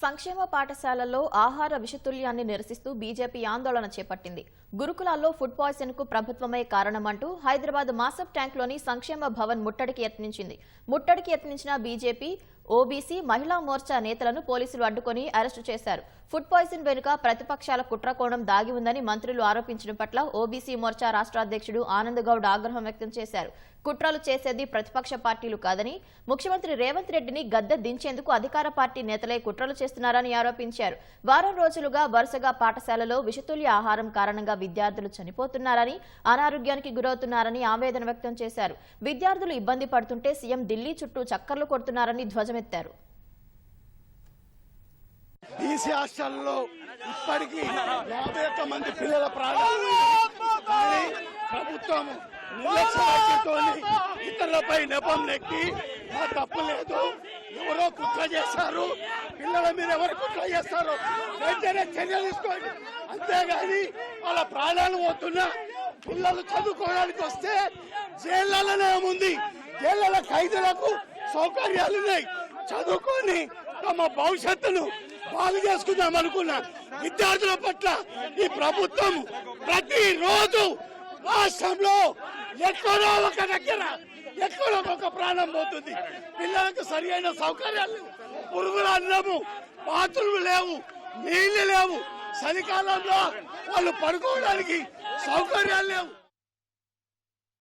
సంక్షేమ పాఠశాలల్లో ఆహార విషతుల్యాన్ని నిరసిస్తూ బీజేపీ ఆందోళన చేపట్టింది. గురుకులాల్లో ఫుడ్ పాయిజన్ కు ప్రభుత్వమే కారణమంటూ హైదరాబాద్ మాసబ్ ట్యాంక్లోని సంక్షేమ భవన్ ముట్టడికి యత్నించిన బీజేపీ, ఓబీసీ, మహిళా మోర్చా నేతలను పోలీసులు అడ్డుకొని అరెస్టు చేశారు. ఫుడ్ పాయిజన్ వెనుక ప్రతిపక్షాల కుట్రకోణం దాగి ఉందని మంత్రులు ఆరోపించడం పట్ల ఓబీసీ మోర్చా రాష్ట్ర అధ్యక్షుడు ఆనంద్ గౌడ్ ఆగ్రహం వ్యక్తం చేశారు. కుట్రలు చేసేది ప్రతిపక్ష పార్టీలు కాదని, ముఖ్యమంత్రి రేవంత్ రెడ్డిని గద్దె దించేందుకు అధికార పార్టీ నేతలే కుట్రలు చేస్తున్నారని ఆరోపించారు. వారం రోజులుగా వరుసగా పాఠశాలలో విషతుల్య ఆహారం కారణంగా విద్యార్థులు చనిపోతున్నారని, అనారోగ్యానికి గురవుతున్నారని ఆవేదన వ్యక్తం చేశారు. విద్యార్థులు ఇబ్బంది పడుతుంటే సీఎం ఢిల్లీ చుట్టూ చక్కర్లు కొడుతున్నారని ధ్వజమెత్తారు. బీసీ హాస్టల్లో ఇప్పటికీ 51 మంది పిల్లల ప్రాణాలు ప్రభుత్వం నిర్లక్ష్యంతో ఇతరులపై నెపం నెక్కి మా తప్పు లేదు, ఎవరో కుట్ర చేశారు, పిల్లల మీద ఎవరు కుట్ర చేస్తారు వెంటనే చర్య తీసుకోండి. అంతేగాని వాళ్ళ ప్రాణాలు పోతున్నా పిల్లలు చదువుకోవడానికి వస్తే జైళ్లలోనే ఉంది, జైళ్ల ఖైదీలకు సౌకర్యాలు ఉన్నాయి, చదువుకొని తమ భవిష్యత్తును బాగు చేసుకుందాం అనుకున్న విద్యార్థుల పట్ల ఈ ప్రభుత్వం ప్రతిరోజు రాష్ట్రంలో ఎక్కడో ఒక దగ్గర ఎక్కడో ఒక ప్రాణం పోతుంది. పిల్లలకు సరి అయిన సౌకర్యాలు, పురుగుల అన్నము, బాతులు లేవు, నీళ్లు లేవు, చలికాలంలో వాళ్ళు పడుకోవడానికి సౌకర్యాలు లేవు.